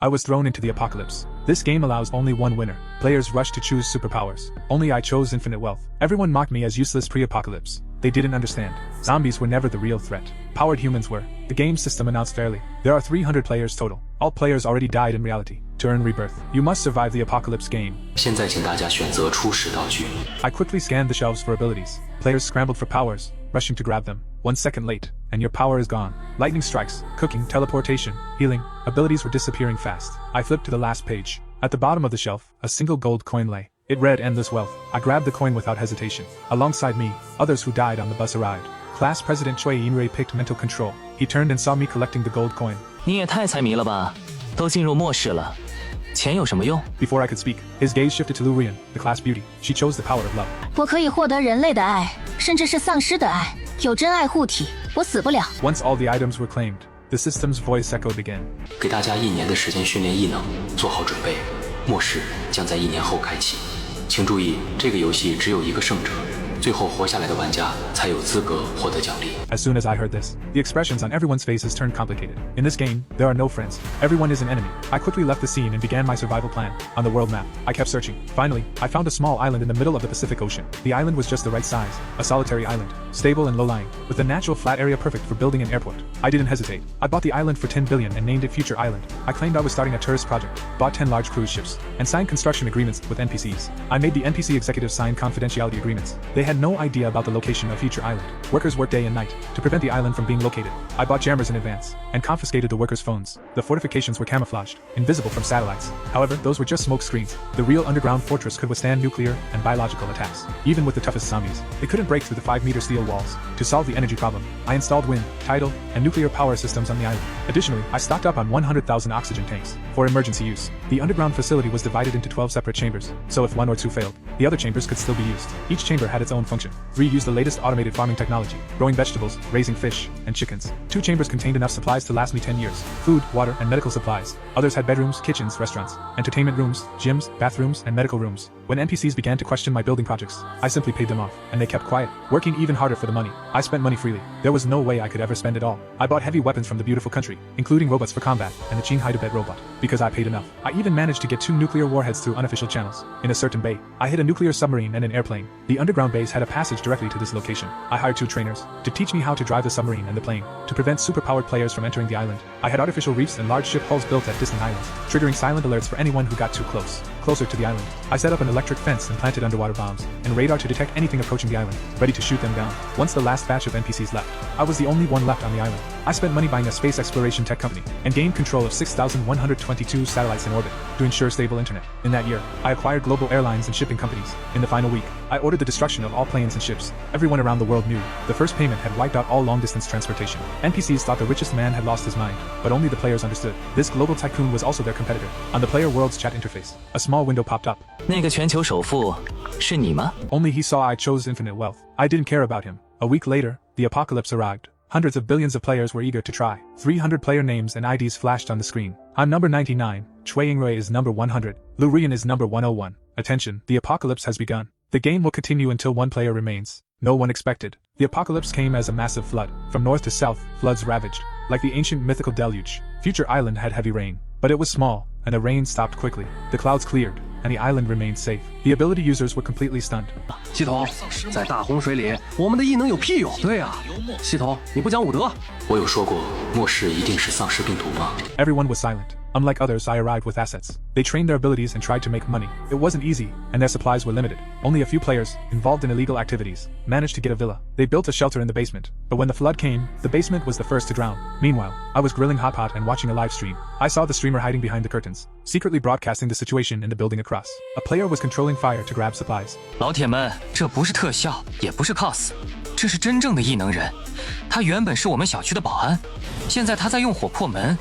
I was thrown into the apocalypse. This game allows only one winner. Players rush to choose superpowers. Only I chose infinite wealth. Everyone mocked me as useless pre-apocalypse. They didn't understand. Zombies were never the real threat. Powered humans were. The game system announced fairly. There are 300 players total. All players already died in reality. To earn rebirth, you must survive the apocalypse game. 现在请大家选择初始道具。 I quickly scanned the shelves for abilities. Players scrambled for powers, rushing to grab them. 1 second late, and your power is gone. Lightning strikes, cooking, teleportation, healing. Abilities were disappearing fast. I flipped to the last page. At the bottom of the shelf, a single gold coin lay. It read endless wealth. I grabbed the coin without hesitation. Alongside me, others who died on the bus arrived. Class President Chui Yinrui picked mental control. He turned and saw me collecting the gold coin. 你也太财迷了吧，都进入末世了，钱有什么用？ Before I could speak, his gaze shifted to Lurian, the class beauty. She chose the power of love. 我可以获得人类的爱，甚至是丧尸的爱，有真爱护体，我死不了。 Once all the items were claimed, the system's voice echoed again. 给大家1年的时间训练异能，做好准备。末世将在1年后开启。请注意，这个游戏只有一个胜者，最后活下来的玩家才有资格获得奖励。 As soon as I heard this, the expressions on everyone's faces turned complicated. In this game, there are no friends. Everyone is an enemy. I quickly left the scene and began my survival plan. On the world map, I kept searching. Finally, I found a small island in the middle of the Pacific Ocean. The island was just the right size, a solitary island, stable and low-lying, with a natural flat area perfect for building an airport. I didn't hesitate. I bought the island for 10 billion and named it Future Island. I claimed I was starting a tourist project, bought 10 large cruise ships, and signed construction agreements with NPCs. I made the NPC executives sign confidentiality agreements. They had no idea about the location of Future Island. Workers worked day and night to prevent the island from being located. I bought jammers in advance and confiscated the workers' phones. The fortifications were camouflaged, invisible from satellites. However, those were just smoke screens. The real underground fortress could withstand nuclear and biological attacks. Even with the toughest zombies, they couldn't break through the 5-meter steel walls. To solve the energy problem, I installed wind, tidal, and nuclear power systems on the island. Additionally, I stocked up on 100,000 oxygen tanks for emergency use. The underground facility was divided into 12 separate chambers, so if 1 or 2 failed, the other chambers could still be used. Each chamber had its own function. 3 used the latest automated farming technology, growing vegetables, raising fish, and chickens. 2 chambers contained enough supplies to last me 10 years. Food, water, and medical supplies. Others had bedrooms, kitchens, restaurants, entertainment rooms, gyms, bathrooms, and medical rooms. When NPCs began to question my building projects, I simply paid them off, and they kept quiet, working even harder for the money. I spent money freely. There was no way I could ever spend it all. I bought heavy weapons from the beautiful country, including robots for combat, and the Qinghai Tibet robot, because I paid enough. I even managed to get 2 nuclear warheads through unofficial channels. In a certain bay, I hid a nuclear submarine and an airplane. The underground base had a passage directly to this location. I hired 2 trainers to teach me how to drive the submarine and the plane, to prevent superpowered players from entering the island. I had artificial reefs and large ship hulls built at distant islands, triggering silent alerts for anyone who got too closer to the island. I set up an electric fence and planted underwater bombs, and radar to detect anything approaching the island, ready to shoot them down. Once the last batch of NPCs left, I was the only one left on the island. I spent money buying a space exploration tech company, and gained control of 6,122 satellites in orbit, to ensure stable internet. In that year, I acquired global airlines and shipping companies. In the final week, I ordered the destruction of all planes and ships. Everyone around the world knew the first payment had wiped out all long-distance transportation. NPCs thought the richest man had lost his mind, but only the players understood. This global tycoon was also their competitor. On the player world's chat interface, a small window popped up. 那个全球首富是你吗？ Only he saw I chose infinite wealth. I didn't care about him. A week later, the apocalypse arrived. Hundreds of billions of players were eager to try. 300 player names and IDs flashed on the screen. I'm number 99, Chui Yingrui is number 100, Lu Rian is number 101. Attention, the apocalypse has begun. The game will continue until 1 player remains. No one expected. The apocalypse came as a massive flood. From north to south, floods ravaged. Like the ancient mythical deluge, Future Island had heavy rain. But it was small, and the rain stopped quickly. The clouds cleared, and the island remained safe. The ability users were completely stunned. 系统，在大洪水里，我们的异能有屁用？对啊，系统，你不讲武德。我有说过，末世一定是丧尸病毒吗？ Everyone was silent. Unlike others, I arrived with assets. They trained their abilities and tried to make money. It wasn't easy, and their supplies were limited. Only a few players, involved in illegal activities, managed to get a villa. They built a shelter in the basement, but when the flood came, the basement was the first to drown. Meanwhile, I was grilling hot pot and watching a live stream. I saw the streamer hiding behind the curtains, secretly broadcasting the situation in the building across. A player was controlling fire to grab supplies. 老铁们，这不是特效，也不是 cos， 这是真正的异能人。他原本是我们小区的保安，现在他在用火破门，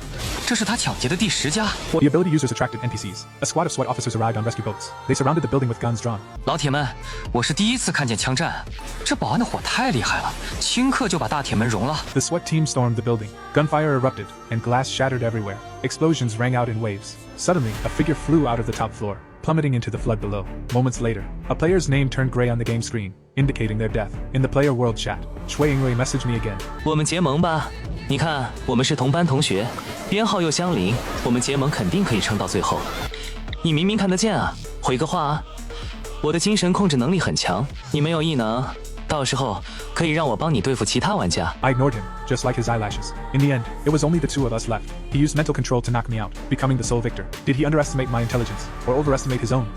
这是他抢劫的第10家。The ability users attracted NPCs. A squad of SWAT officers arrived on rescue boats. They surrounded the building with guns drawn. 老铁们，我是第一次看见枪战，这保安的火太厉害了，顷刻就把大铁门融了。The SWAT team stormed the building. Gunfire erupted, and glass shattered everywhere. Explosions rang out in waves. Suddenly, a figure flew out of the top floor. plummeting into the flood below. Moments later, a player's name turned gray on the game screen, indicating their death. In the player world chat, Shui Yingwei messaged me again. 我们结盟吧！你看，我们是同班同学，编号又相邻，我们结盟肯定可以撑到最后。你明明看得见啊，回个话啊！我的精神控制能力很强，你没有异能，到时候可以让我帮你对付其他玩家。I ignored him, just like his eyelashes. In the end, it was only the two of us left. He used mental control to knock me out, becoming the sole victor. Did he underestimate my intelligence, or overestimate his own?